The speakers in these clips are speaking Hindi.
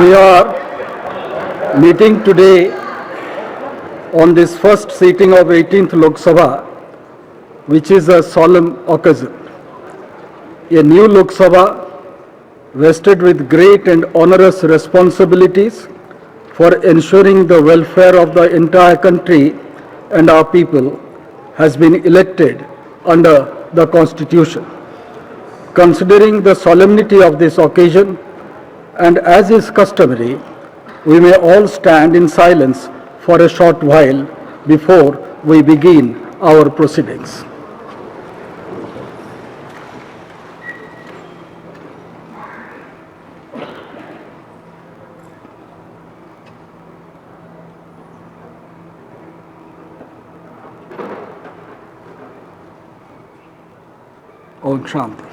We are meeting today on this first sitting of 18th Lok Sabha, which is a solemn occasion. A new Lok Sabha vested with great and onerous responsibilities for ensuring the welfare of the entire country and our people has been elected under the Constitution. Considering the solemnity of this occasion, and as is customary, we may all stand in silence for a short while before we begin our proceedings. Om Shanti.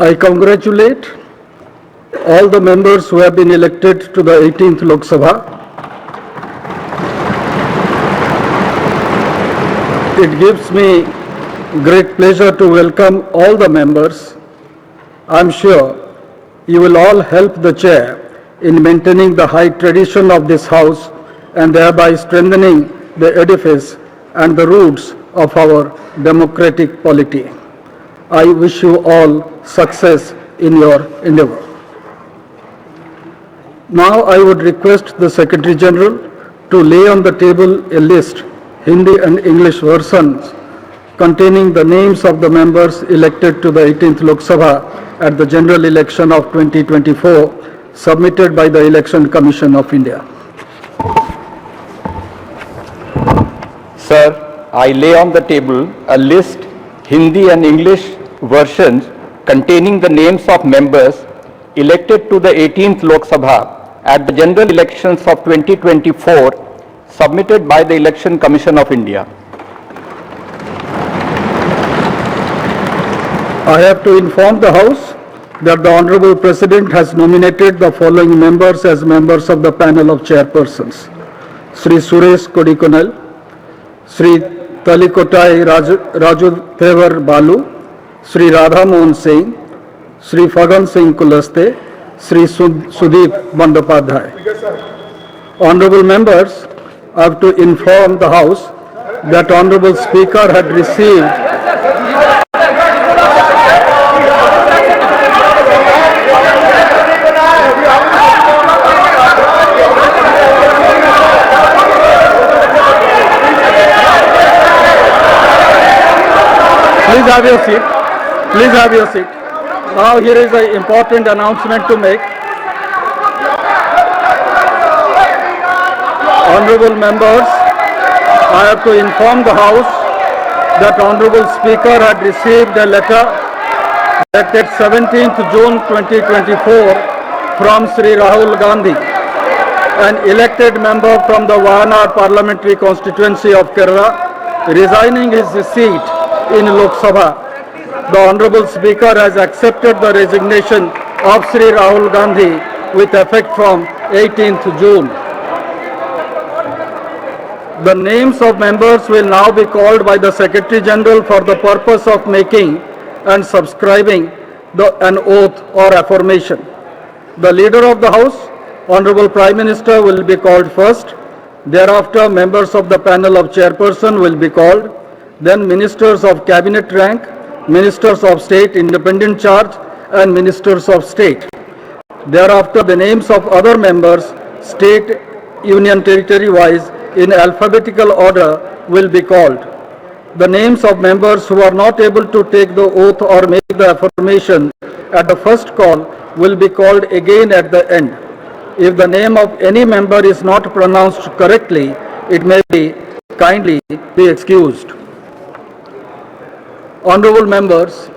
I congratulate all the members who have been elected to the 18th Lok Sabha. It gives me great pleasure to welcome all the members. I'm sure you will all help the chair in maintaining the high tradition of this house and thereby strengthening the edifice and the roots of our democratic polity. I wish you all success in your endeavor. Now I would request the Secretary General to lay on the table a list, Hindi and English versions, containing the names of the members elected to the 18th Lok Sabha at the general election of 2024, submitted by the Election Commission of India. Sir, I lay on the table a list, Hindi and English versions, containing the names of members elected to the 18th Lok Sabha at the general elections of 2024, submitted by the Election Commission of India. I have to inform the House that the Honorable President has nominated the following members as members of the panel of chairpersons: Sri Suresh Kodikonal, Sri Talikotai Raju Thevar Balu, Sri Radha Mohan Singh, Sri Fagan Singh Kulaste, Sri Sudeep Bandopadhyay. Honorable members, I have to inform the House that Honorable Speaker had received Please have your seat. Please have your seat. Now here is an important announcement to make. Honorable members, I have to inform the House that Honorable Speaker had received a letter dated 17th June 2024 from Sri Rahul Gandhi, an elected member from the Wayanad parliamentary constituency of Kerala, resigning his seat in Lok Sabha. The Honorable Speaker has accepted the resignation of Sri Rahul Gandhi with effect from 18th June. The names of members will now be called by the Secretary General for the purpose of making and subscribing an oath or affirmation. The Leader of the House, Honorable Prime Minister, will be called first. Thereafter, members of the panel of chairperson will be called. Then Ministers of Cabinet rank, Ministers of State independent charge and Ministers of State. Thereafter, the names of other members, state, union territory wise, in alphabetical order will be called. The names of members who are not able to take the oath or make the affirmation at the first call will be called again at the end. If the name of any member is not pronounced correctly, it may be kindly be excused. Honorable members,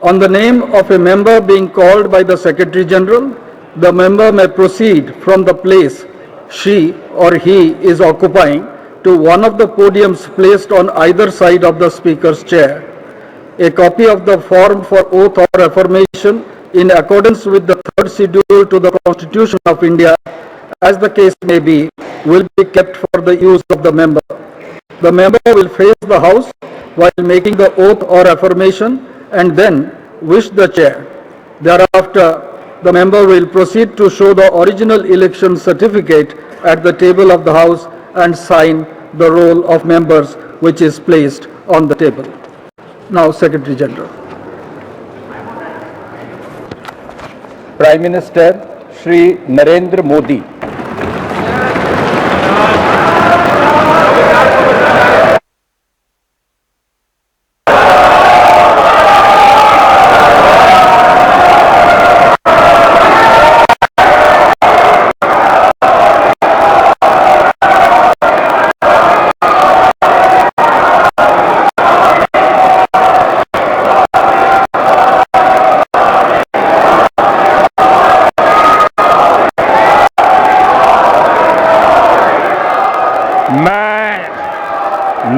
on the name of a member being called by the Secretary General, the member may proceed from the place she or he is occupying to one of the podiums placed on either side of the Speaker's chair. A copy of the form for oath or affirmation in accordance with the third schedule to the Constitution of India, as the case may be, will be kept for the use of the member. The member will face the House while making the oath or affirmation and then wish the chair. Thereafter, the member will proceed to show the original election certificate at the table of the House and sign the roll of members which is placed on the table. Now, Secretary General. Prime Minister Shri Narendra Modi.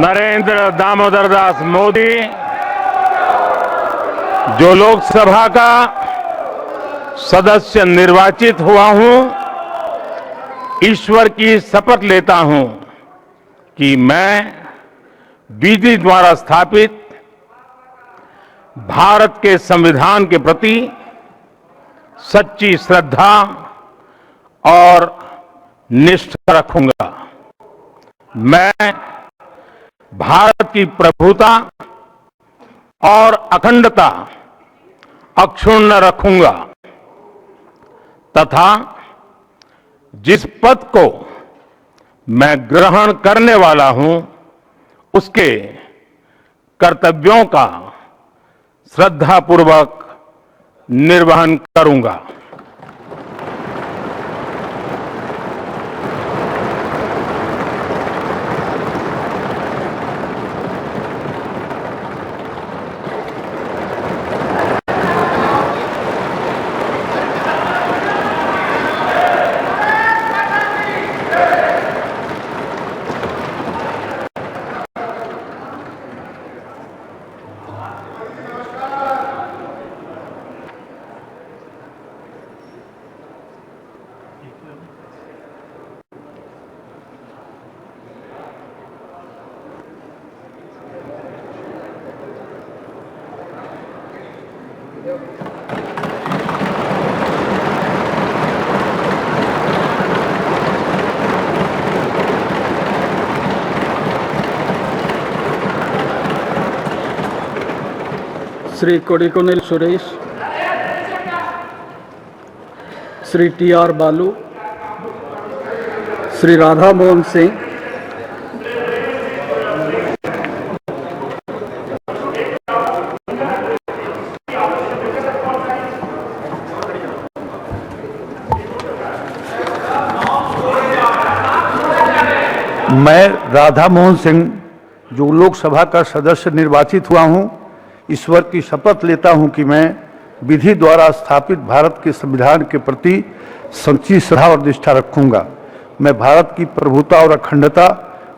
Narendra Damodar Das Modi जो लोकसभा का सदस्य निर्वाचित हुआ हूं, ईश्वर की शपथ लेता हूं कि मैं विधि द्वारा स्थापित भारत के संविधान के प्रति सच्ची श्रद्धा और निष्ठा रखूंगा। मैं भारत की प्रभुता और अखंडता अक्षुण्ण रखूंगा तथा जिस पद को मैं ग्रहण करने वाला हूं उसके कर्तव्यों का श्रद्धापूर्वक निर्वहन करूंगा। Sri Kodikonil Suresh, Sri T.R. Balu, Sri Radha Mohan Singh, मैं राधा मोहन सिंह जो लोकसभा का सदस्य निर्वाचित हुआ हूं, ईश्वर की शपथ लेता हूं कि मैं विधि द्वारा स्थापित भारत के संविधान के प्रति सच्ची श्रद्धा और निष्ठा रखूंगा। मैं भारत की प्रभुता और अखंडता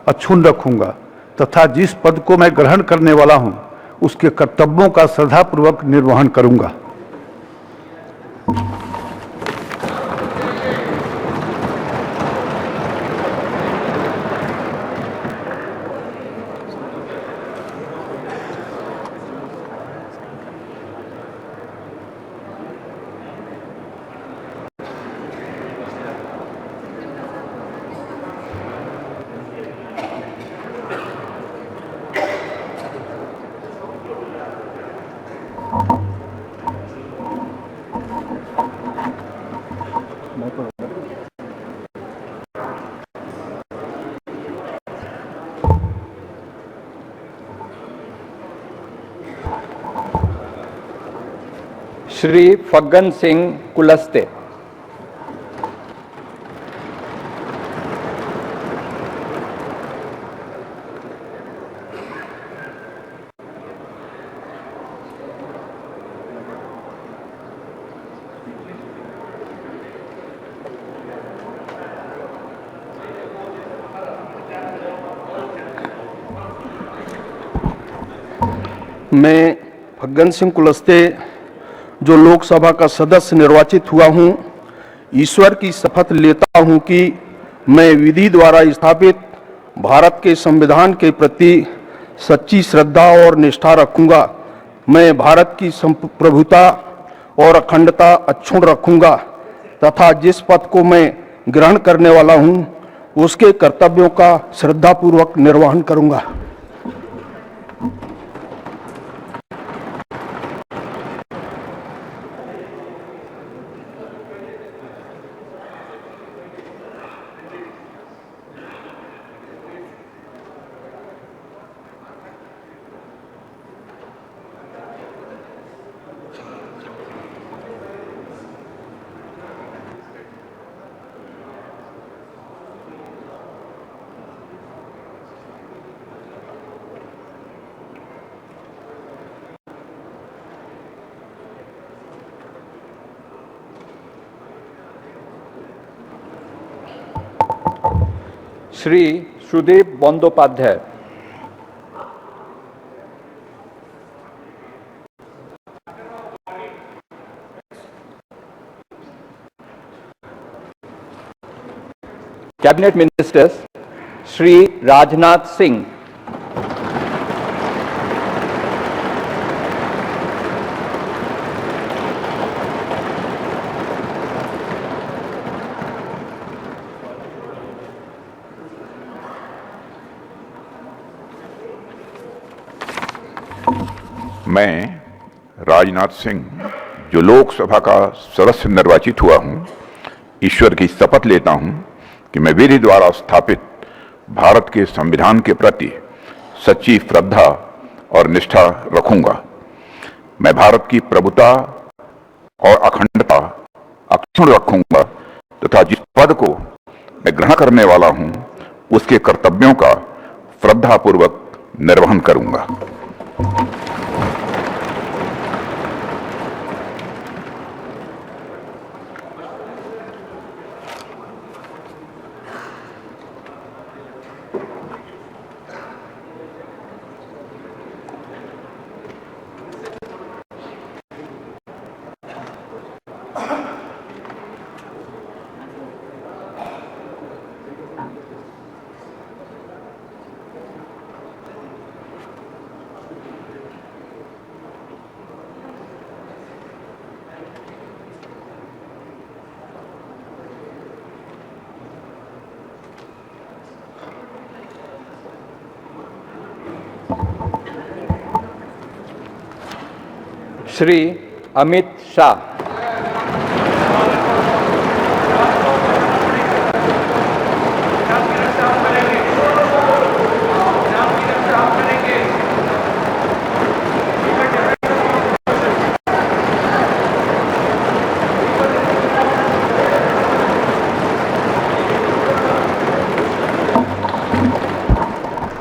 अक्षुण्ण रखूंगा तथा जिस पद को मैं ग्रहण करने वाला हूं उसके कर्तव्यों का श्रद्धापूर्वक निर्वहन करूंगा। Shri Phaggan Singh Kulaste. मैं फग्गन सिंह कुलस्ते जो लोकसभा का सदस्य निर्वाचित हुआ हूं, ईश्वर की शपथ लेता हूं कि मैं विधि द्वारा स्थापित भारत के संविधान के प्रति सच्ची श्रद्धा और निष्ठा रखूंगा। मैं भारत की प्रभुता और अखंडता अक्षुण्ण रखूंगा तथा जिस पद को मैं ग्रहण करने वाला हूं उसके कर्तव्यों का श्रद्धापूर्वक निर्वहन करूंगा। श्री सुदीप बंदोपाध्याय। कैबिनेट मिनिस्टर्स श्री राजनाथ सिंह, मैं राजनाथ सिंह जो लोकसभा का सदस्य निर्वाचित हुआ हूं, ईश्वर की शपथ लेता हूं कि मैं विधि द्वारा स्थापित भारत के संविधान के प्रति सच्ची श्रद्धा और निष्ठा रखूंगा। मैं भारत की प्रभुता और अखंडता अक्षुण्ण रखूंगा तथा जिस पद को मैं ग्रहण करने वाला हूं उसके कर्तव्यों का श्रद्धापूर्वक निर्वहन करूंगा। श्री अमित शाह।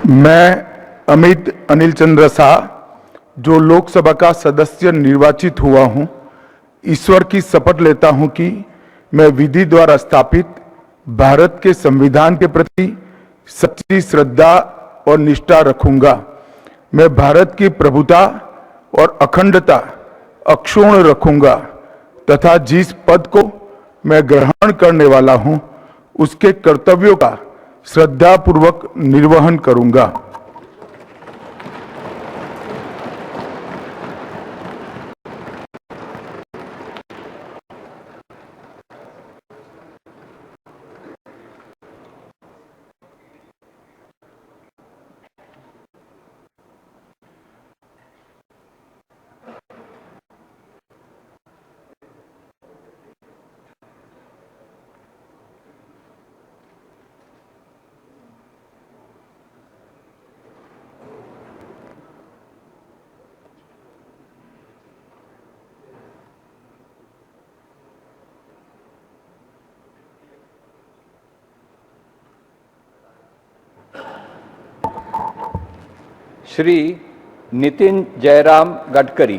मैं अमित अनिल चंद्र शाह जो लोकसभा का सदस्य निर्वाचित हुआ हूं, ईश्वर की शपथ लेता हूं कि मैं विधि द्वारा स्थापित भारत के संविधान के प्रति सच्ची श्रद्धा और निष्ठा रखूंगा। मैं भारत की प्रभुता और अखंडता अक्षुण्ण रखूंगा तथा जिस पद को मैं ग्रहण करने वाला हूं उसके कर्तव्यों का श्रद्धापूर्वक निर्वहन करूंगा। श्री नितिन जयराम गडकरी।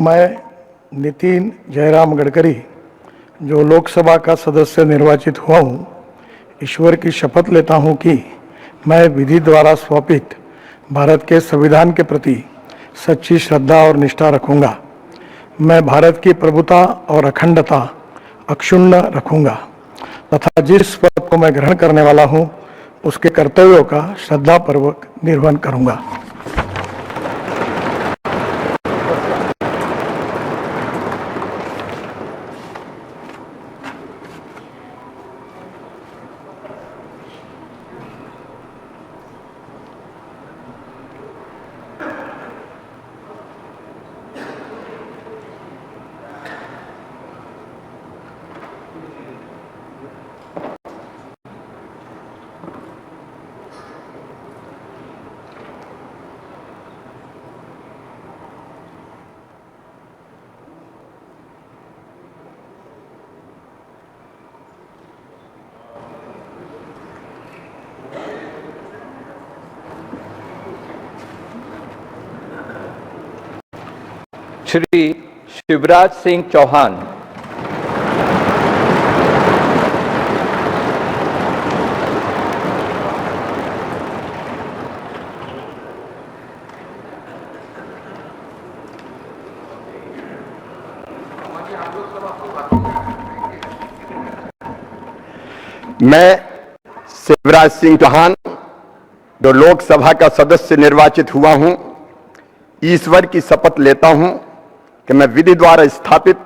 मैं नितिन जयराम गडकरी जो लोकसभा का सदस्य निर्वाचित हुआ हूँ, ईश्वर की शपथ लेता हूँ कि मैं विधि द्वारा स्थापित भारत के संविधान के प्रति सच्ची श्रद्धा और निष्ठा रखूंगा। मैं भारत की प्रभुता और अखंडता अक्षुण्ण रखूंगा तथा जिस पद को मैं ग्रहण करने वाला हूँ उसके कर्तव्यों का श्रद्धापूर्वक निर्वहन करूंगा। श्री शिवराज सिंह चौहान। मैं शिवराज सिंह चौहान जो लोकसभा का सदस्य निर्वाचित हुआ हूं, ईश्वर की शपथ लेता हूं कि मैं विधि द्वारा स्थापित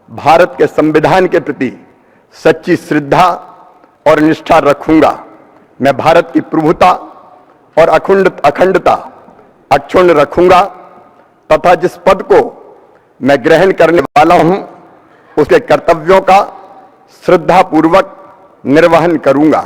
भारत के संविधान के प्रति सच्ची श्रद्धा और निष्ठा रखूंगा। मैं भारत की प्रभुता और अखंडता अक्षुण्ण रखूंगा तथा जिस पद को मैं ग्रहण करने वाला हूं उसके कर्तव्यों का श्रद्धापूर्वक निर्वहन करूंगा।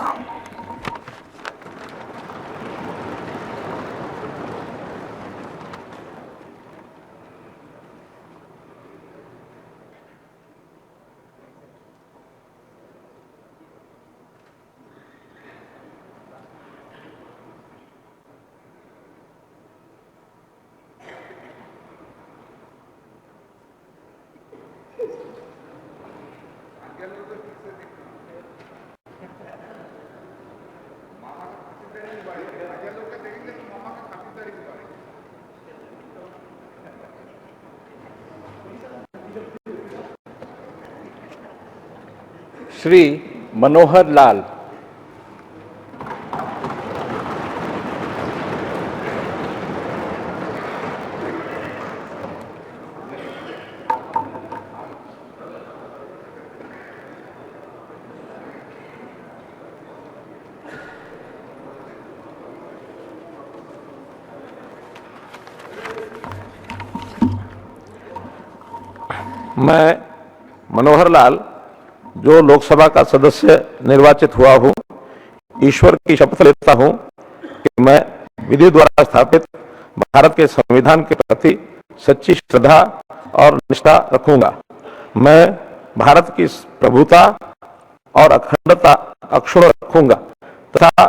श्री मनोहर लाल। मैं मनोहर लाल जो लोकसभा का सदस्य निर्वाचित हुआ हूं, ईश्वर की शपथ लेता हूं कि मैं विधि द्वारा स्थापित भारत के संविधान के प्रति सच्ची श्रद्धा और निष्ठा रखूंगा। मैं भारत की प्रभुता और अखंडता अक्षुण्ण रखूंगा तथा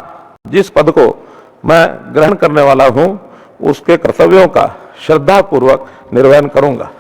जिस पद को मैं ग्रहण करने वाला हूं उसके कर्तव्यों का श्रद्धापूर्वक निर्वहन करूंगा।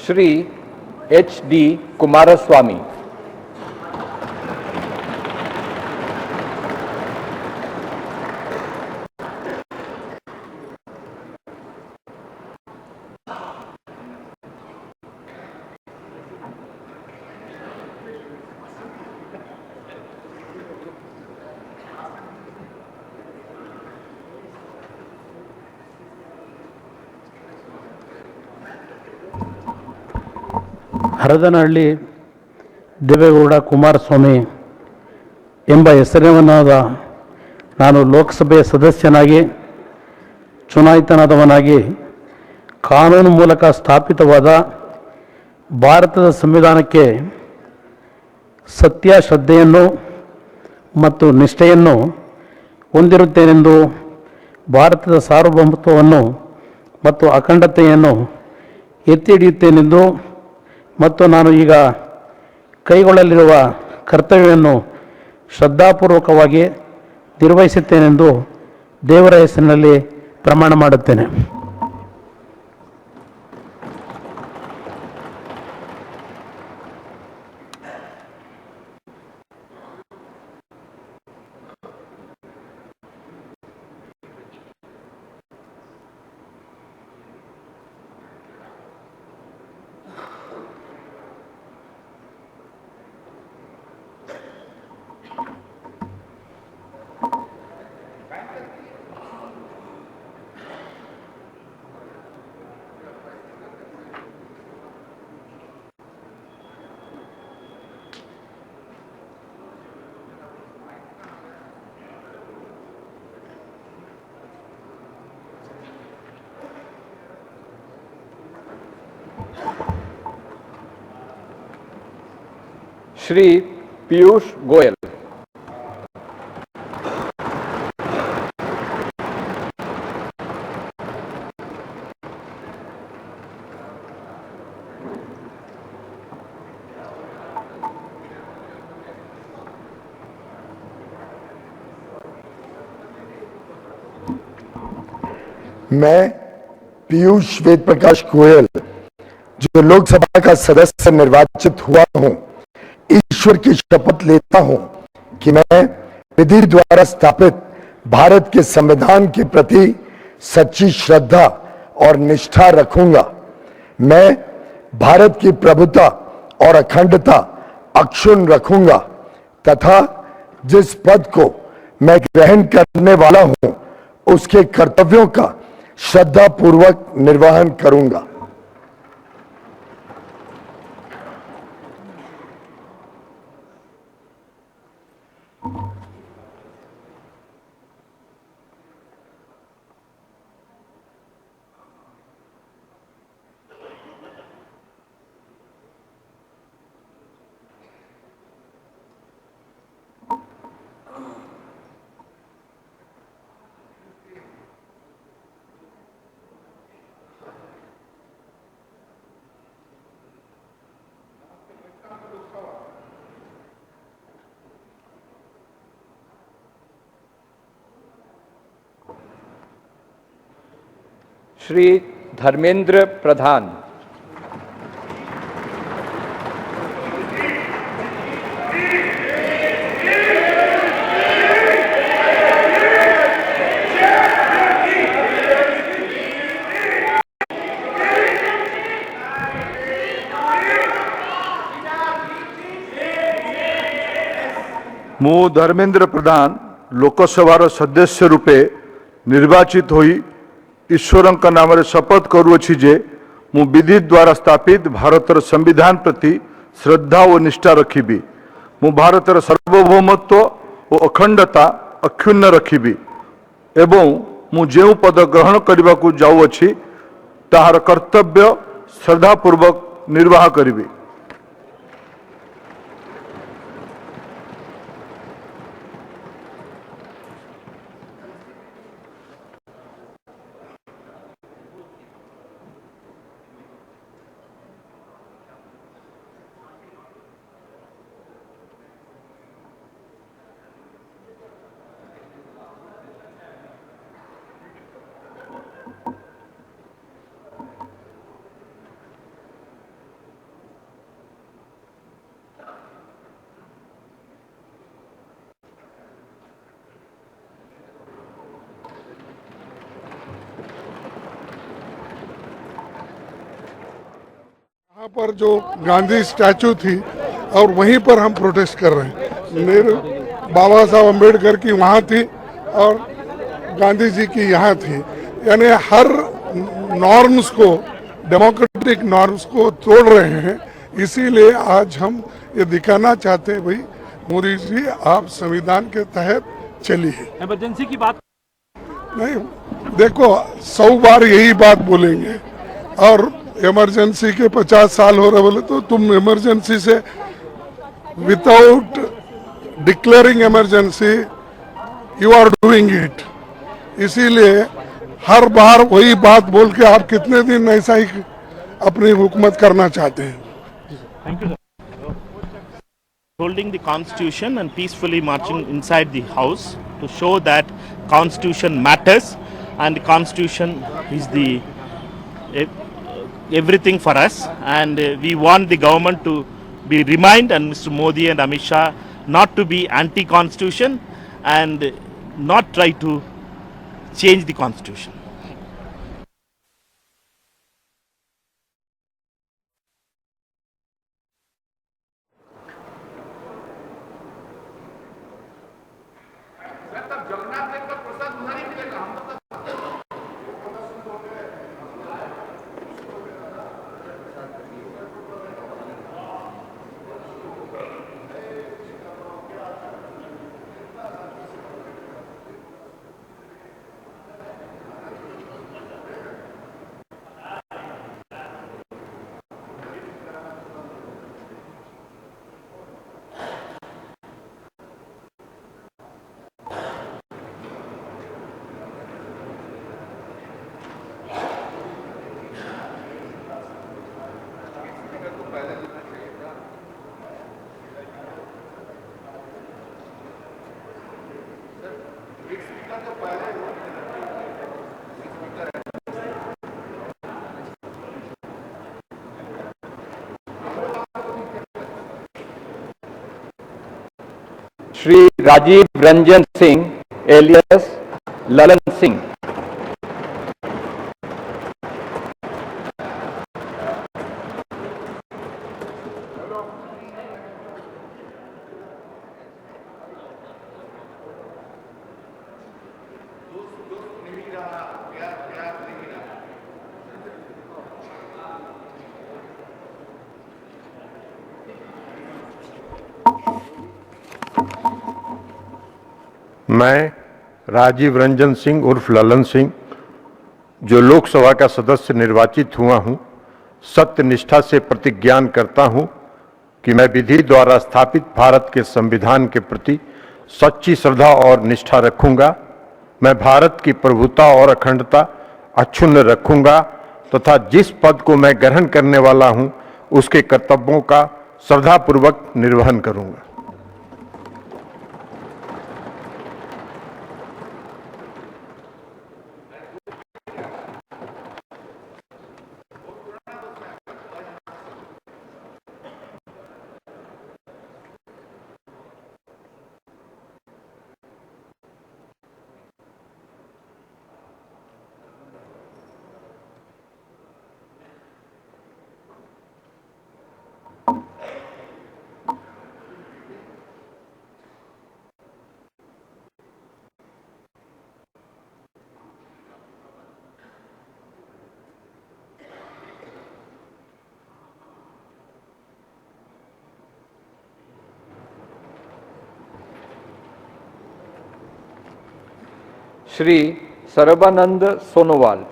श्री HD कुमारस्वामी। ಹರದನಹಳ್ಳಿ ದೇವೇಗೌಡ ಕುಮಾರಸ್ವಾಮಿ ಎಂಬ ಹೆಸರಿನವನಾದ ನಾನು ಲೋಕಸಭೆಯ ಸದಸ್ಯನಾಗಿ ಚುನಾಯಿತನಾದವನಾಗಿ ಕಾನೂನು ಮೂಲಕ ಸ್ಥಾಪಿತವಾದ ಭಾರತದ ಸಂವಿಧಾನಕ್ಕೆ ಸತ್ಯ ಶ್ರದ್ಧೆಯನ್ನು ಮತ್ತು ನಿಷ್ಠೆಯನ್ನು ಹೊಂದಿರುತ್ತೇನೆಂದು ಭಾರತದ ಸಾರ್ವಭೌಮತ್ವವನ್ನು ಮತ್ತು ಅಖಂಡತೆಯನ್ನು ಎತ್ತಿ ಹಿಡಿಯುತ್ತೇನೆಂದು ಮತ್ತು ನಾನು ಈಗ ಕೈಗೊಳ್ಳಲಿರುವ ಕರ್ತವ್ಯವನ್ನು ಶ್ರದ್ಧಾಪೂರ್ವಕವಾಗಿ ನಿರ್ವಹಿಸುತ್ತೇನೆಂದು ದೇವರ ಹೆಸರಿನಲ್ಲಿ ಪ್ರಮಾಣ ಮಾಡುತ್ತೇನೆ. श्री पीयूष गोयल। मैं पीयूष वेद प्रकाश गोयल जो लोकसभा का सदस्य निर्वाचित हुआ हूं, ईश्वर की शपथ लेता हूं कि मैं विधि द्वारा स्थापित भारत के संविधान के प्रति सच्ची श्रद्धा और निष्ठा रखूंगा। मैं भारत की प्रभुता और अखंडता अक्षुण्ण रखूंगा तथा जिस पद को मैं ग्रहण करने वाला हूं उसके कर्तव्यों का श्रद्धा पूर्वक निर्वहन करूंगा। श्री धर्मेंद्र प्रधान। ମୁଁ ଧର୍ମେନ୍ଦ୍ର ପ୍ରଧାନ ଲୋକସଭାର ସଦସ୍ୟ ରୂପେ ନିର୍ବାଚିତ ହୋଇ ଈଶ୍ୱରଙ୍କ ନାମରେ ଶପଥ କରୁଅଛି ଯେ ମୁଁ ବିଧି ଦ୍ୱାରା ସ୍ଥାପିତ ଭାରତର ସମ୍ବିଧାନ ପ୍ରତି ଶ୍ରଦ୍ଧା ଓ ନିଷ୍ଠା ରଖିବି। ମୁଁ ଭାରତର ସାର୍ବଭୌମତ୍ୱ ଓ ଅଖଣ୍ଡତା ଅକ୍ଷୁଣ୍ଣ ରଖିବି ଏବଂ ମୁଁ ଯେଉଁ ପଦ ଗ୍ରହଣ କରିବାକୁ ଯାଉଅଛି ତାହାର କର୍ତ୍ତବ୍ୟ ଶ୍ରଦ୍ଧାପୂର୍ବକ ନିର୍ବାହ କରିବି। यहाँ पर जो गांधी स्टैचू थी और वहीं पर हम प्रोटेस्ट कर रहे हैं। मेरे बाबा साहब अम्बेडकर की वहाँ थी और गांधी जी की यहाँ थी, यानी हर नॉर्म्स को, डेमोक्रेटिक नॉर्म्स को तोड़ रहे हैं। इसीलिए आज हम ये दिखाना चाहते हैं भाई मोदी जी आप संविधान के तहत चलिए। इमरजेंसी की बात नहीं देखो 100 बार यही बात बोलेंगे और इमरजेंसी के 50 साल हो रहे बोले तो तुम इमरजेंसी से without declaring emergency you are doing it. इसीलिए हर बार वही बात बोल के आप कितने दिन ऐसा ही अपनी हुकूमत करना चाहते हैं। Holding the constitution and peacefully marching inside the house to show that constitution matters and the constitution is the everything for us, and we want the government to be remind and Mr. Modi and Amit Shah not to be anti-constitution and not try to change the constitution. Shri Rajiv Ranjan Singh alias Lalan Singh. मैं राजीव रंजन सिंह उर्फ ललन सिंह जो लोकसभा का सदस्य निर्वाचित हुआ हूं, सत्य निष्ठा से प्रतिज्ञान करता हूं कि मैं विधि द्वारा स्थापित भारत के संविधान के प्रति सच्ची श्रद्धा और निष्ठा रखूंगा। मैं भारत की प्रभुता और अखंडता अक्षुण्ण रखूंगा तथा जिस पद को मैं ग्रहण करने वाला हूं उसके कर्तव्यों का श्रद्धापूर्वक निर्वहन करूंगा। श्री सर्बानंद सोनोवाल।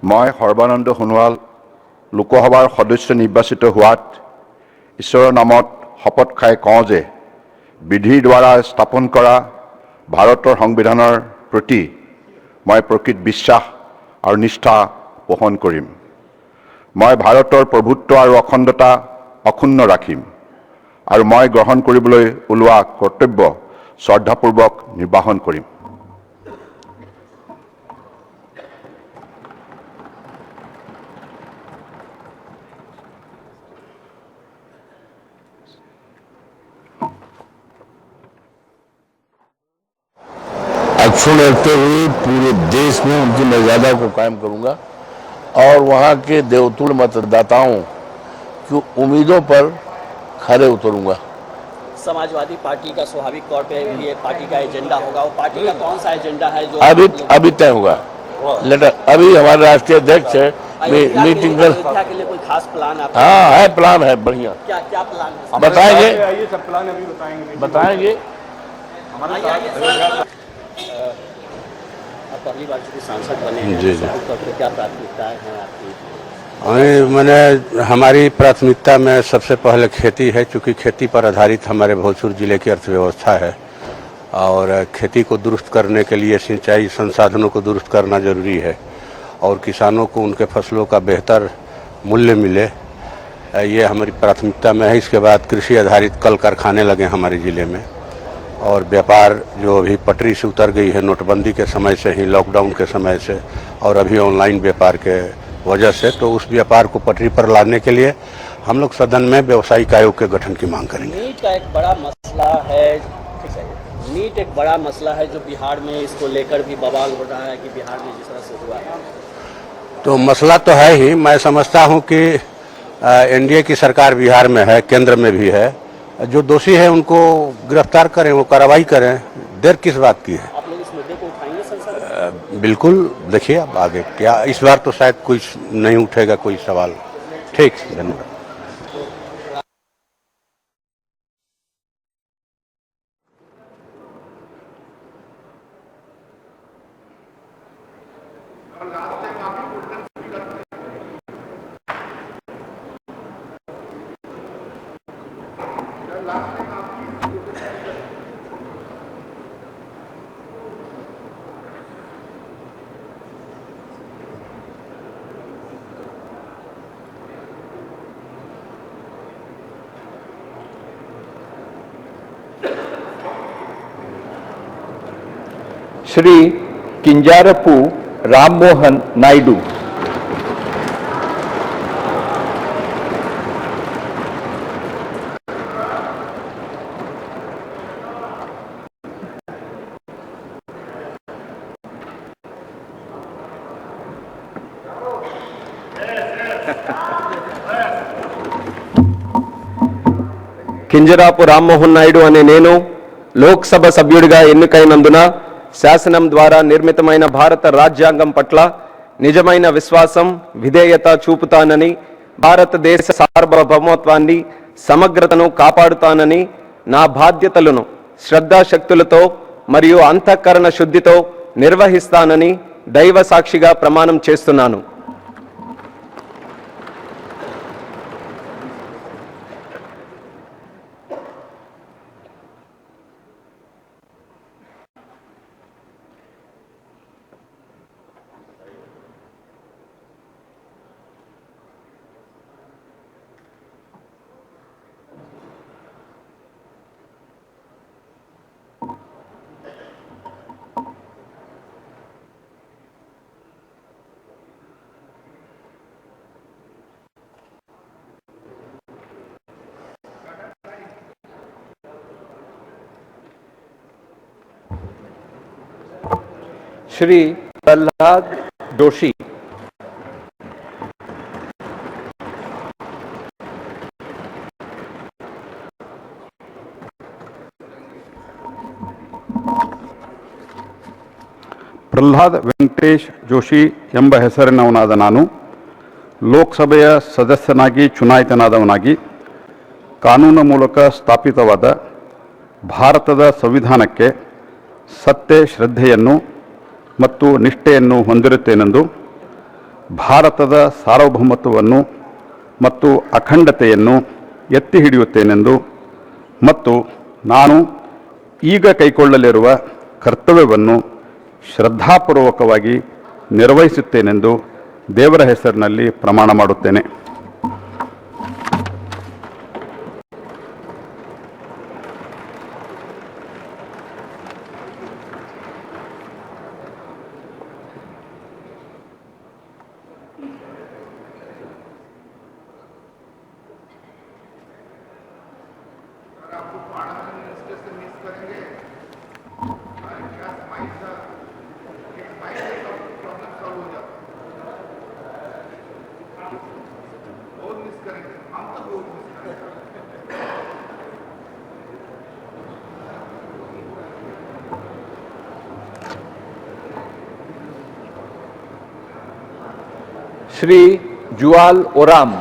मैं सर्बानंद सोनोवाल लोकसभार सदस्य निर्वाचित होवात ईश्वৰৰ नामत शपथ खाई कওঁ जे विधिर द्वारा स्थापन करा भारतर संविधाনৰ प्रति मैं प्रकृत विश्वास और निष्ठा पोषण करिम। मैं भारतर प्रभुत्व और अखंडता अक्षुण्ण राखिम और मैं ग्रहण কৰিবলৈ ওলোৱা कर्तव्य श्रद्धापूर्वक निर्वाहन करिम। अक्षुण्ण रखते हुए पूरे देश में उनकी मर्यादा को कायम करूंगा और वहां के देवतुल्य मतदाताओं की उम्मीदों पर खरे उतरूंगा। समाजवादी पार्टी का स्वाभाविक तौर पे ये पार्टी का एजेंडा होगा, वो पार्टी का कौन सा एजेंडा है जो अभी तय होगा लेटर। अभी हमारे राष्ट्रीय अध्यक्ष है मीटिंग कर। अयोध्या के लिए कोई खास प्लान आपका? हाँ है, प्लान है बढ़िया। क्या क्या प्लान है? बताएंगे सब प्लान अभी बताएंगे। बताएंगे। आप पहली बार चूंकि सांसद बने हैं, जी। स्वाभाविक तौर पे क्या प्राथमिकताएं हैं आपकी? मैंने हमारी प्राथमिकता में सबसे पहले खेती है, क्योंकि खेती पर आधारित हमारे भोजपुर जिले की अर्थव्यवस्था है और खेती को दुरुस्त करने के लिए सिंचाई संसाधनों को दुरुस्त करना जरूरी है और किसानों को उनके फसलों का बेहतर मूल्य मिले, ये हमारी प्राथमिकता में है। इसके बाद कृषि आधारित कल कारखाने लगे हमारे ज़िले में और व्यापार जो अभी पटरी से उतर गई है नोटबंदी के समय से ही, लॉकडाउन के समय से और अभी ऑनलाइन व्यापार के वजह से, तो उस व्यापार को पटरी पर लाने के लिए हम लोग सदन में व्यावसायिक आयोग के गठन की मांग करेंगे। नीट का एक बड़ा मसला है, नीट एक बड़ा मसला है जो बिहार में इसको लेकर भी बवाल हो रहा है कि बिहार में जिस तरह से हुआ है। तो मसला तो है ही। मैं समझता हूं कि एनडीए की सरकार बिहार में है, केंद्र में भी है। जो दोषी है उनको गिरफ्तार करें, वो कार्रवाई करें। देर किस बात की है? आप लोग इस मुद्दे को उठाएंगे संसद में? बिल्कुल। देखिए अब आगे क्या, इस बार तो शायद कुछ नहीं उठेगा कोई सवाल। ठीक, धन्यवाद। श्री किंजारपू राममोहन नायडू। కింజరాపు రామ్మోహన్ నాయుడు అనే నేను లోక్సభ సభ్యుడిగా ఎన్నికైనందున శాసనం ద్వారా నిర్మితమైన భారత రాజ్యాంగం పట్ల నిజమైన విశ్వాసం, విధేయత చూపుతానని, భారతదేశ సార్వభౌమత్వాన్ని, సమగ్రతను కాపాడుతానని, నా బాధ్యతలను శ్రద్ధాశక్తులతో మరియు అంతఃకరణ శుద్ధితో నిర్వహిస్తానని దైవ సాక్షిగా ప్రమాణం చేస్తున్నాను. श्री प्रहलाद जोशी। ಪ್ರಹ್ಲಾದ್ ವೆಂಕಟೇಶ್ ಜೋಶಿ ಎಂಬ ಹೆಸರಿನವನಾದ ನಾನು ಲೋಕಸಭೆಯ ಸದಸ್ಯನಾಗಿ ಚುನಾಯಿತನಾದವನಾಗಿ ಕಾನೂನು ಮೂಲಕ ಸ್ಥಾಪಿತವಾದ ಭಾರತದ ಸಂವಿಧಾನಕ್ಕೆ ಸತ್ಯ, ಶ್ರದ್ಧೆಯನ್ನು ಮತ್ತು ನಿಷ್ಠೆಯನ್ನು ಹೊಂದಿರುತ್ತೇನೆಂದು, ಭಾರತದ ಸಾರ್ವಭೌಮತ್ವವನ್ನು ಮತ್ತು ಅಖಂಡತೆಯನ್ನು ಎತ್ತಿ ಹಿಡಿಯುತ್ತೇನೆಂದು ಮತ್ತು ನಾನು ಈಗ ಕೈಗೊಳ್ಳಲಿರುವ ಕರ್ತವ್ಯವನ್ನು ಶ್ರದ್ಧಾಪೂರ್ವಕವಾಗಿ ನಿರ್ವಹಿಸುತ್ತೇನೆಂದು ದೇವರ ಹೆಸರಿನಲ್ಲಿ ಪ್ರಮಾಣ ಮಾಡುತ್ತೇನೆ. आपको 12 मिनिस्टर से मिस करेंगे। क्या श्री जुआल ओराम।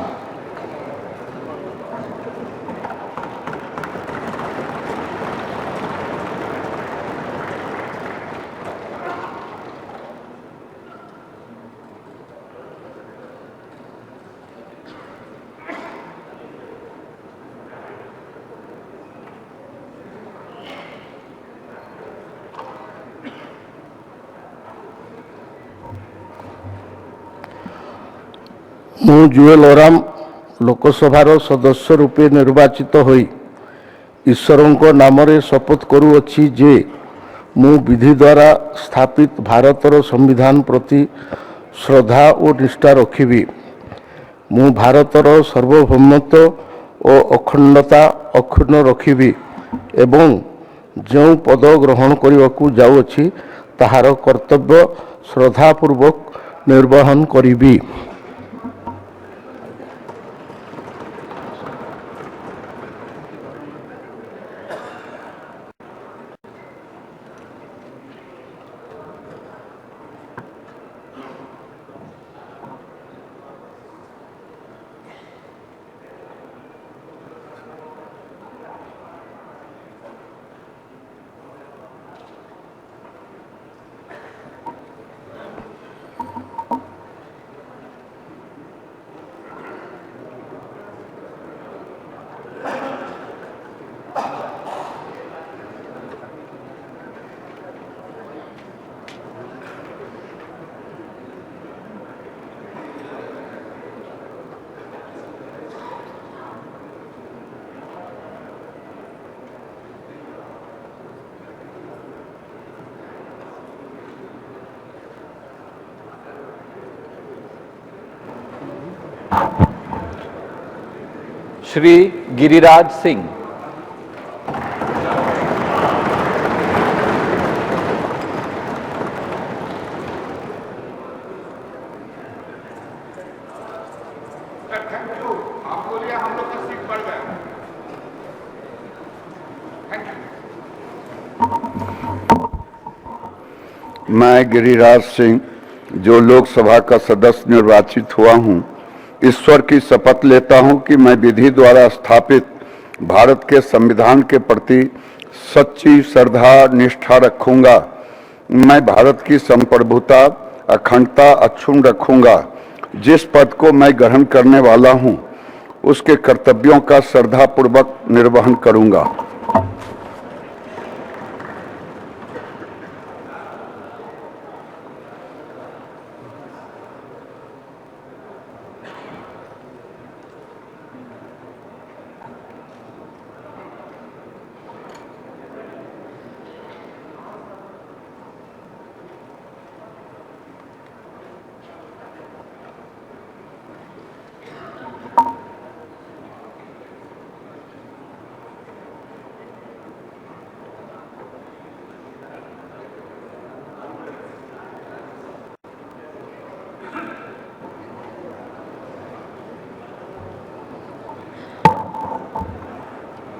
ମୁଁ ଜୁଏଲ ଓରାମ ଲୋକସଭାର ସଦସ୍ୟ ରୂପେ ନିର୍ବାଚିତ ହୋଇ ଈଶ୍ୱରଙ୍କ ନାମରେ ଶପଥ କରୁଅଛି ଯେ ମୁଁ ବିଧି ଦ୍ୱାରା ସ୍ଥାପିତ ଭାରତର ସମ୍ବିଧାନ ପ୍ରତି ଶ୍ରଦ୍ଧା ଓ ନିଷ୍ଠା ରଖିବି। ମୁଁ ଭାରତର ସାର୍ବଭୌମତ୍ୱ ଓ ଅଖଣ୍ଡତା ଅକ୍ଷୁଣ୍ଣ ରଖିବି ଏବଂ ଯେଉଁ ପଦ ଗ୍ରହଣ କରିବାକୁ ଯାଉଅଛି ତାହାର କର୍ତ୍ତବ୍ୟ ଶ୍ରଦ୍ଧାପୂର୍ବକ ନିର୍ବାହନ କରିବି। श्री गिरिराज सिंह। मैं गिरिराज सिंह जो लोकसभा का सदस्य निर्वाचित हुआ हूं, ईश्वर की शपथ लेता हूं कि मैं विधि द्वारा स्थापित भारत के संविधान के प्रति सच्ची श्रद्धा निष्ठा रखूंगा। मैं भारत की संप्रभुता अखंडता अक्षुण्ण रखूंगा। जिस पद को मैं ग्रहण करने वाला हूं उसके कर्तव्यों का श्रद्धापूर्वक निर्वहन करूंगा।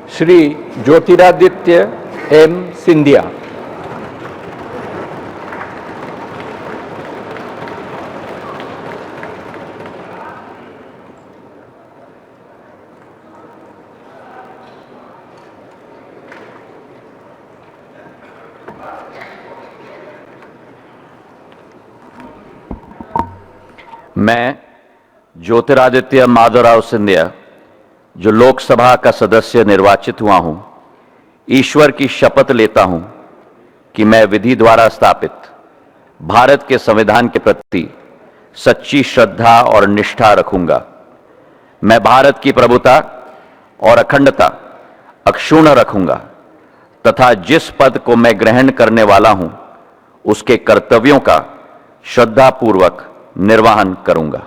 श्री ज्योतिरादित्य एम सिंधिया। मैं ज्योतिरादित्य माधवराव सिंधिया जो लोकसभा का सदस्य निर्वाचित हुआ हूं, ईश्वर की शपथ लेता हूं कि मैं विधि द्वारा स्थापित भारत के संविधान के प्रति सच्ची श्रद्धा और निष्ठा रखूंगा। मैं भारत की प्रभुता और अखंडता अक्षुण्ण रखूंगा तथा जिस पद को मैं ग्रहण करने वाला हूं उसके कर्तव्यों का श्रद्धापूर्वक निर्वहन करूंगा।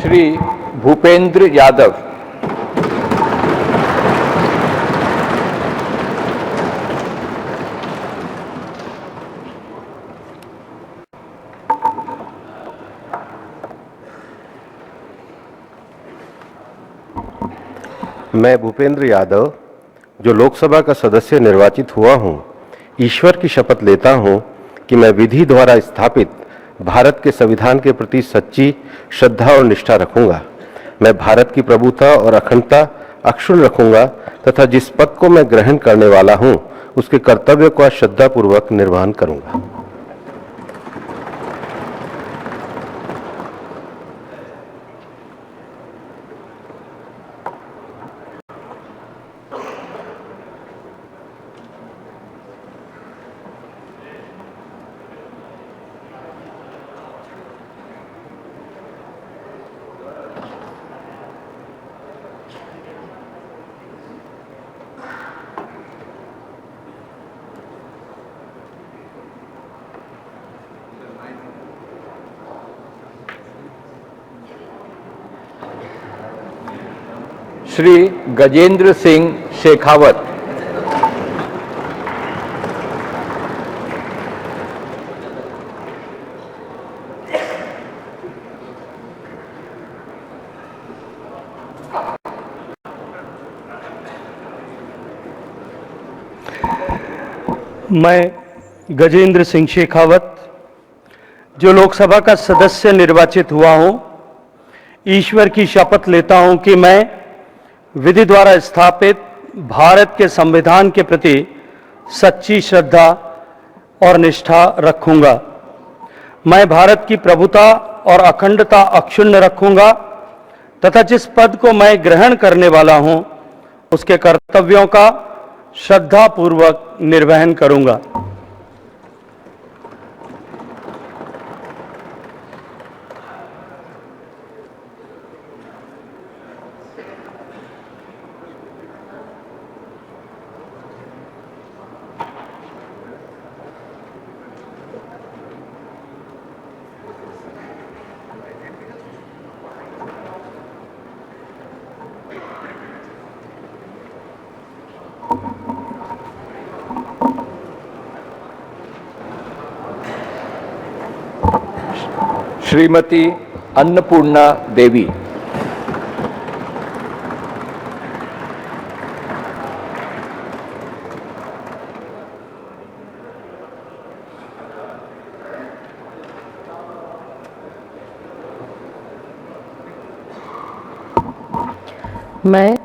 श्री भूपेंद्र यादव, मैं भूपेंद्र यादव जो लोकसभा का सदस्य निर्वाचित हुआ हूं, ईश्वर की शपथ लेता हूं कि मैं विधि द्वारा स्थापित भारत के संविधान के प्रति सच्ची श्रद्धा और निष्ठा रखूंगा। मैं भारत की प्रभुता और अखंडता अक्षुण्ण रखूंगा तथा जिस पद को मैं ग्रहण करने वाला हूं, उसके कर्तव्यों का श्रद्धापूर्वक निर्वहन करूंगा। श्री गजेंद्र सिंह शेखावत, मैं गजेंद्र सिंह शेखावत जो लोकसभा का सदस्य निर्वाचित हुआ हूं, ईश्वर की शपथ लेता हूं कि मैं विधि द्वारा स्थापित भारत के संविधान के प्रति सच्ची श्रद्धा और निष्ठा रखूंगा। मैं भारत की प्रभुता और अखंडता अक्षुण्ण रखूंगा तथा जिस पद को मैं ग्रहण करने वाला हूं, उसके कर्तव्यों का श्रद्धापूर्वक निर्वहन करूंगा। श्रीमती अन्नपूर्णा देवी, मैं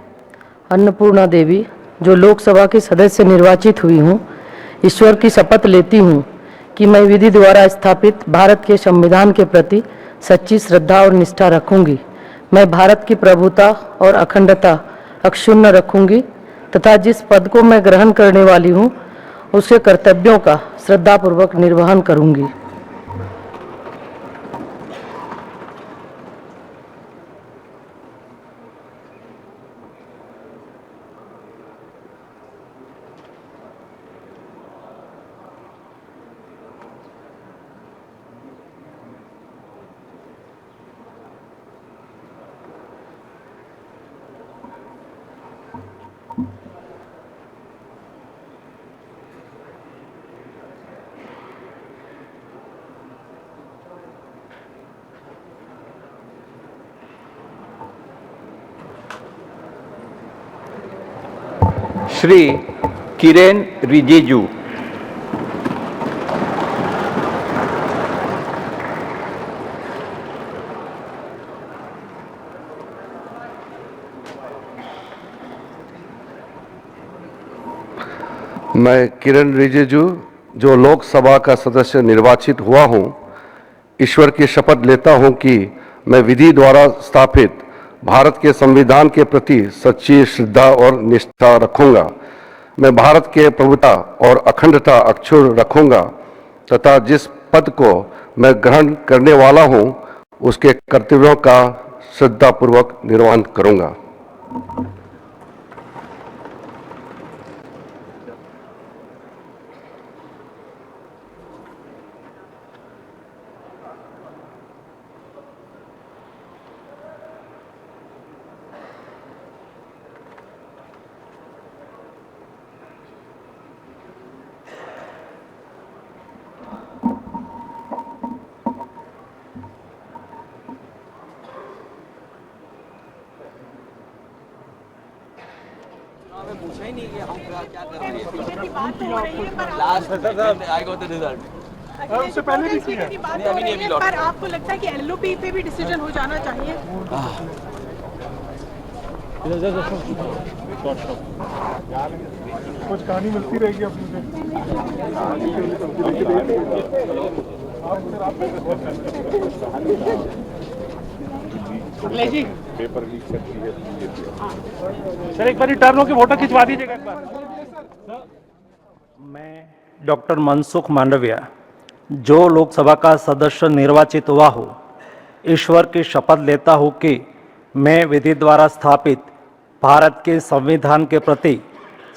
अन्नपूर्णा देवी जो लोकसभा की सदस्य निर्वाचित हुई हूँ, ईश्वर की शपथ लेती हूँ कि मैं विधि द्वारा स्थापित भारत के संविधान के प्रति सच्ची श्रद्धा और निष्ठा रखूंगी। मैं भारत की प्रभुता और अखंडता अक्षुण्ण रखूंगी तथा जिस पद को मैं ग्रहण करने वाली हूँ, उसके कर्तव्यों का श्रद्धापूर्वक निर्वहन करूंगी। श्री किरेन रिजिजू, मैं किरण रिजिजू जो लोकसभा का सदस्य निर्वाचित हुआ हूं, ईश्वर की शपथ लेता हूं कि मैं विधि द्वारा स्थापित भारत के संविधान के प्रति सच्ची श्रद्धा और निष्ठा रखूंगा। मैं भारत के प्रभुता और अखंडता अक्षुण्ण रखूंगा तथा जिस पद को मैं ग्रहण करने वाला हूं, उसके कर्तव्यों का श्रद्धापूर्वक निर्वहन करूंगा। उससे पहले भी किया है। पर आपको लगता है कि एलओपी पे भी डिसीजन हो जाना चाहिए? कुछ कहानी मिलती रहेगी अपने जी। पेपर लीक करती है सर, एक बार टर्न होकर फोटो खिंचवा दीजिएगा एक बार। मैं डॉक्टर मनसुख मांडविया जो लोकसभा का सदस्य निर्वाचित हुआ हूँ, ईश्वर की शपथ लेता हूँ कि मैं विधि द्वारा स्थापित भारत के संविधान के प्रति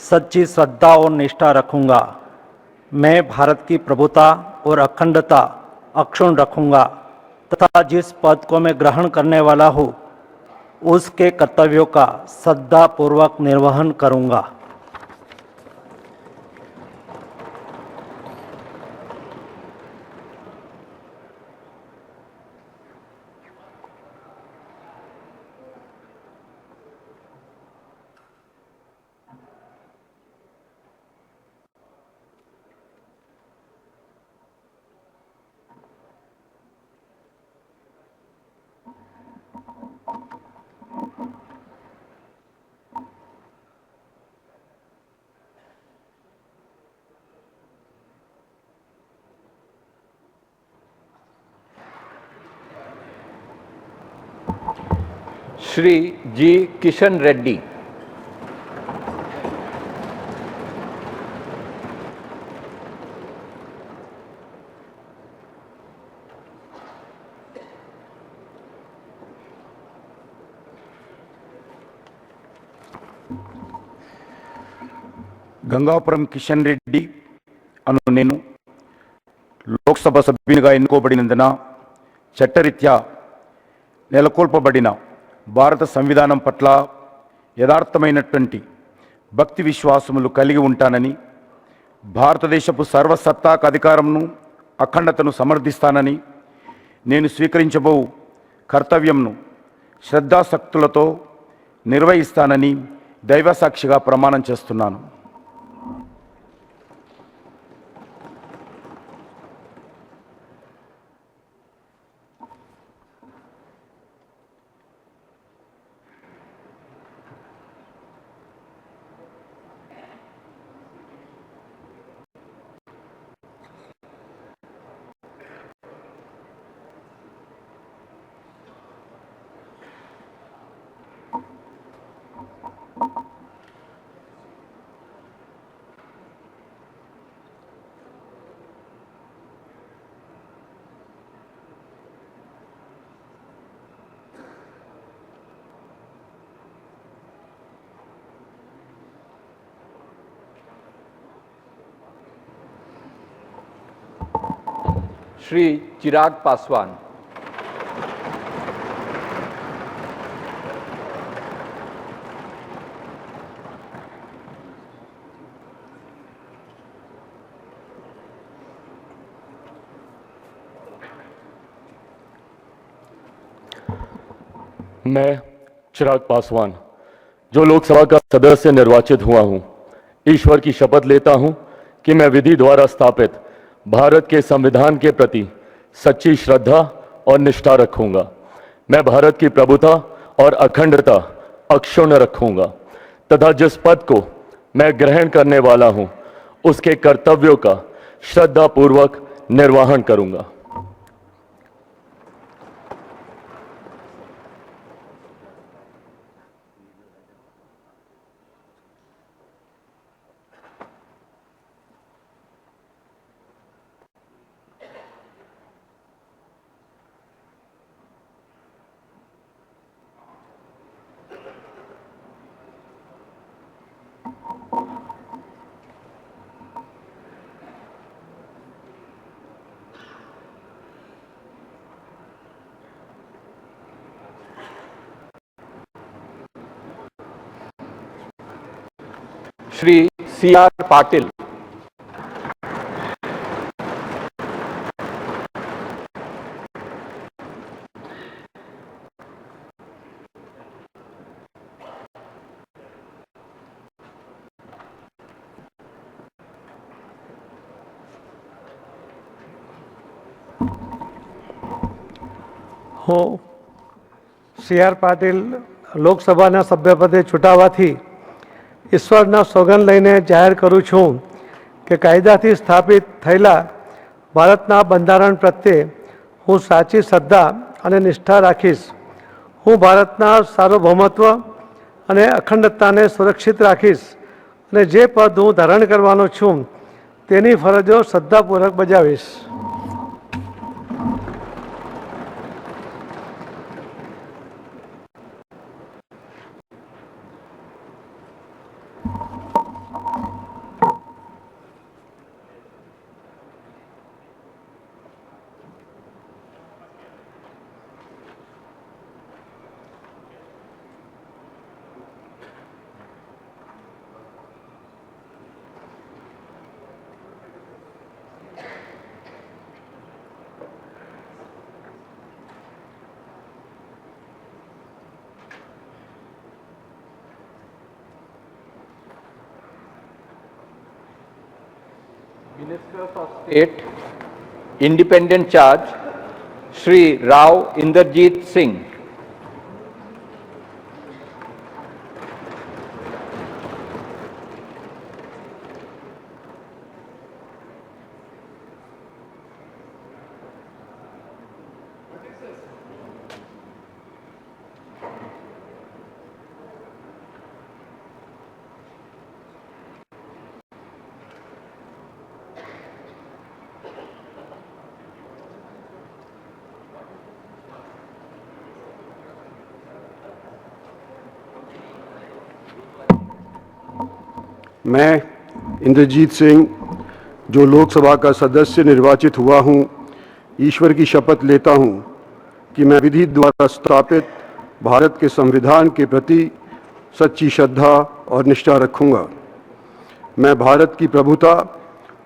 सच्ची श्रद्धा और निष्ठा रखूंगा। मैं भारत की प्रभुता और अखंडता अक्षुण्ण रखूंगा तथा जिस पद को मैं ग्रहण करने वाला हूँ उसके कर्तव्यों का श्रद्धापूर्वक निर्वहन करूंगा। श्री जी किशन रेड्डी। గంగాపురం కిషన్ రెడ్డి అను నేను లోక్సభ సభ్యునిగా ఎన్నుకోబడినందున చట్టరీత్యా నెలకొల్పబడిన భారత సంవిధానం పట్ల యథార్థమైనటువంటి భక్తి విశ్వాసములు కలిగి ఉంటానని, భారతదేశపు సర్వసత్తాక అధికారమును అఖండతను సమర్థిస్తానని, నేను స్వీకరించబో కర్తవ్యంను శ్రద్ధాశక్తులతో నిర్వహిస్తానని దైవసాక్షిగా ప్రమాణం చేస్తున్నాను. श्री चिराग पासवान। मैं चिराग पासवान जो लोकसभा का सदस्य निर्वाचित हुआ हूं, ईश्वर की शपथ लेता हूं कि मैं विधि द्वारा स्थापित भारत के संविधान के प्रति सच्ची श्रद्धा और निष्ठा रखूंगा। मैं भारत की प्रभुता और अखंडता अक्षुण्ण रखूंगा तथा जिस पद को मैं ग्रहण करने वाला हूं उसके कर्तव्यों का श्रद्धापूर्वक निर्वहन करूंगा। Shri C R Patil. હું CR પાટીલ લોકસભાના સભ્યપદે ચૂંટાવાથી ઈશ્વરના સોગંદ લઈને જાહેર કરું છું કે કાયદાથી સ્થાપિત થયેલા ભારતના બંધારણ પ્રત્યે હું સાચી શ્રદ્ધા અને નિષ્ઠા રાખીશ. હું ભારતના સાર્વભૌમત્વ અને અખંડતાને સુરક્ષિત રાખીશ અને જે પદ હું ધારણ કરવાનો છું તેની ફરજો શ્રદ્ધાપૂર્વક બજાવીશ. Ministers of State, Independent Charge, Shri Rao Inderjeet Singh. मैं इंद्रजीत सिंह जो लोकसभा का सदस्य निर्वाचित हुआ हूं, ईश्वर की शपथ लेता हूं कि मैं विधि द्वारा स्थापित भारत के संविधान के प्रति सच्ची श्रद्धा और निष्ठा रखूंगा. मैं भारत की प्रभुता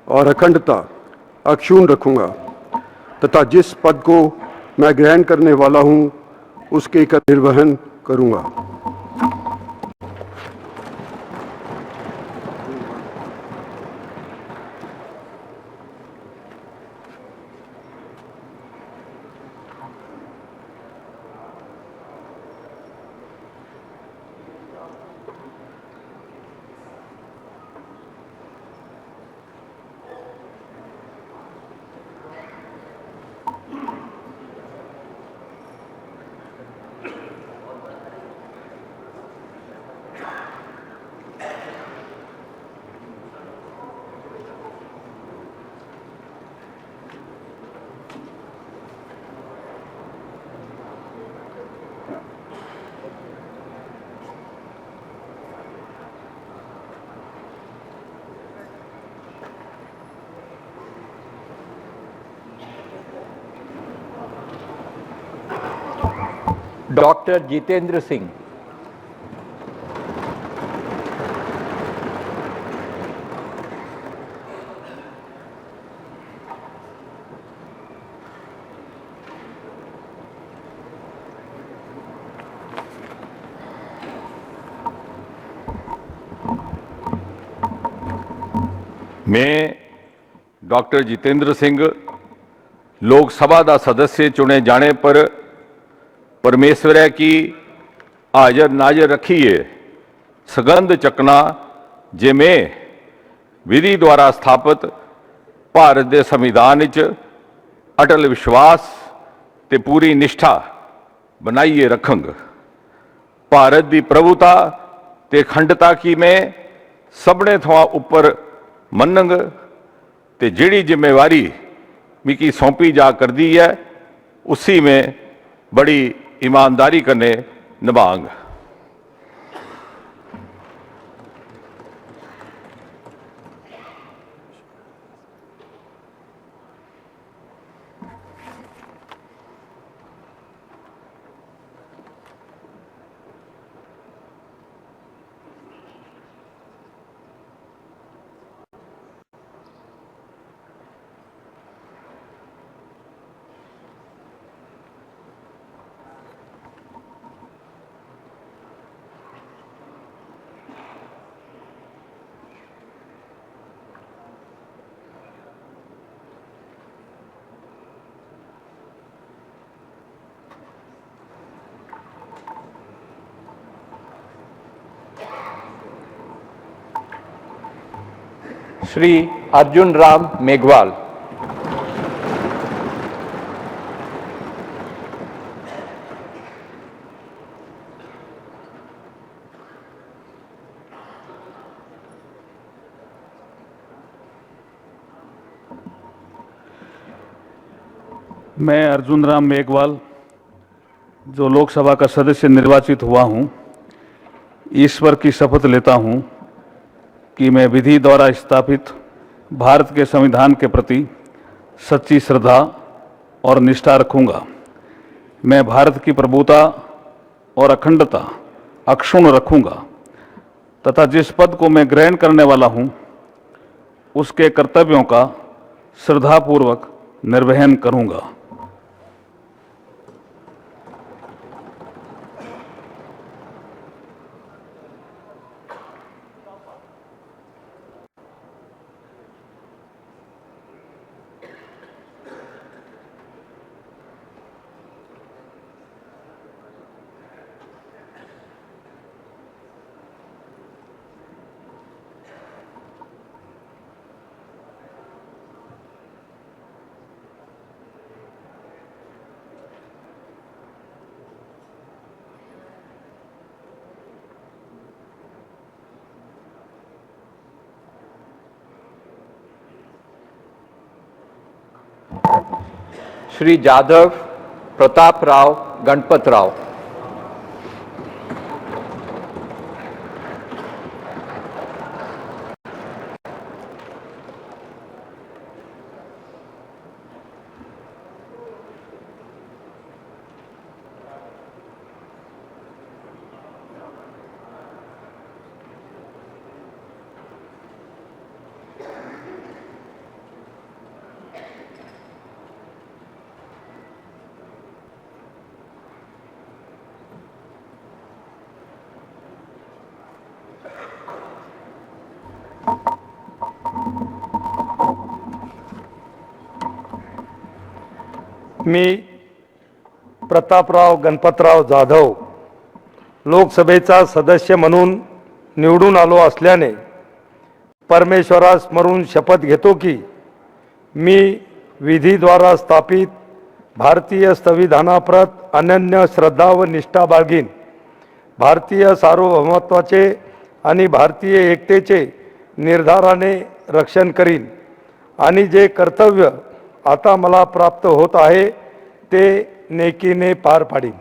और अखंडता अक्षुण्ण रखूंगा तथा जिस पद को मैं ग्रहण करने वाला हूं उसके का निर्वहन करूंगा. Dr. Jitendra Singh. मैं डॉक्टर जितेंद्र सिंह लोक सभा का सदस्य चुने जाने पर परमेश्वर की हाजर नाजर रखिए सगंध चकना जे मैं विधि द्वारा स्थापित भारत के संविधान अटल विश्वास ते पूरी निष्ठा बनाइए रखंग. भारत की प्रभुता ते अखंडता की मैं सबने थवा उपर मनंग ते जिहड़ी जिम्मेवारी मिकी सौंपी जा कर दी है उसी में बड़ी ईमानदारी करने निभांग. श्री अर्जुन राम मेघवाल। मैं अर्जुन राम मेघवाल जो लोकसभा का सदस्य निर्वाचित हुआ हूं, ईश्वर की शपथ लेता हूं कि मैं विधि द्वारा स्थापित भारत के संविधान के प्रति सच्ची श्रद्धा और निष्ठा रखूंगा। मैं भारत की प्रभुता और अखंडता अक्षुण्ण रखूंगा तथा जिस पद को मैं ग्रहण करने वाला हूं, उसके कर्तव्यों का श्रद्धापूर्वक निर्वहन करूंगा। श्री जाधव प्रताप राव गणपत राव। मी प्रतापराव गणपतराव जाधव लोकसभेचा सदस्य म्हणून निवडून आलो असल्याने परमेश्वरास स्मरून शपथ घेतो की मी विधीद्वारा स्थापित भारतीय संविधानाप्रत अनन्य श्रद्धा व निष्ठा बाळगीन, भारतीय सार्वभौमत्वाचे आणि भारतीय एकतेचे निर्धाराने रक्षण करीन आणि जे कर्तव्य आता मला प्राप्त होत आहे ते नेकीने पार पाडीन।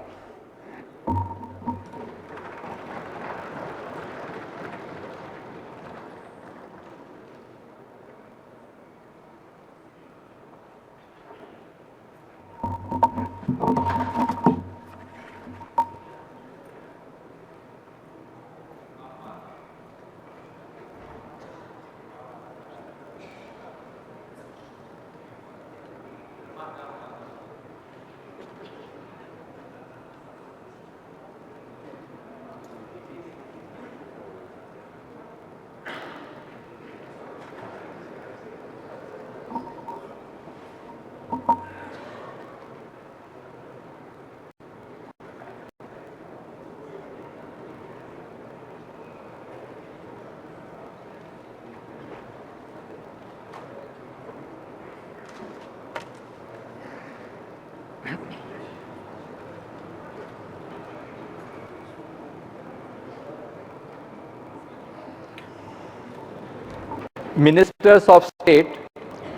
Ministers of state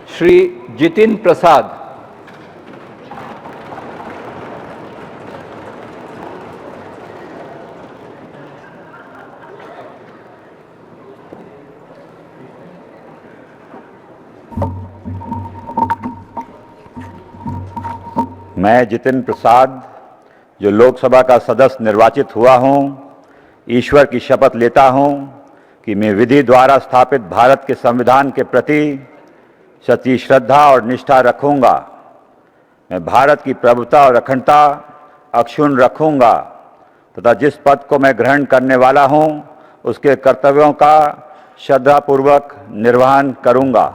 Shri Jitin Prasad. मैं जितिन प्रसाद जो लोकसभा का सदस्य निर्वाचित हुआ हूं, ईश्वर की शपथ लेता हूं कि मैं विधि द्वारा स्थापित भारत के संविधान के प्रति सच्ची श्रद्धा और निष्ठा रखूंगा। मैं भारत की प्रभुता और अखंडता अक्षुण्ण रखूंगा तथा जिस पद को मैं ग्रहण करने वाला हूं, उसके कर्तव्यों का श्रद्धापूर्वक निर्वहन करूंगा।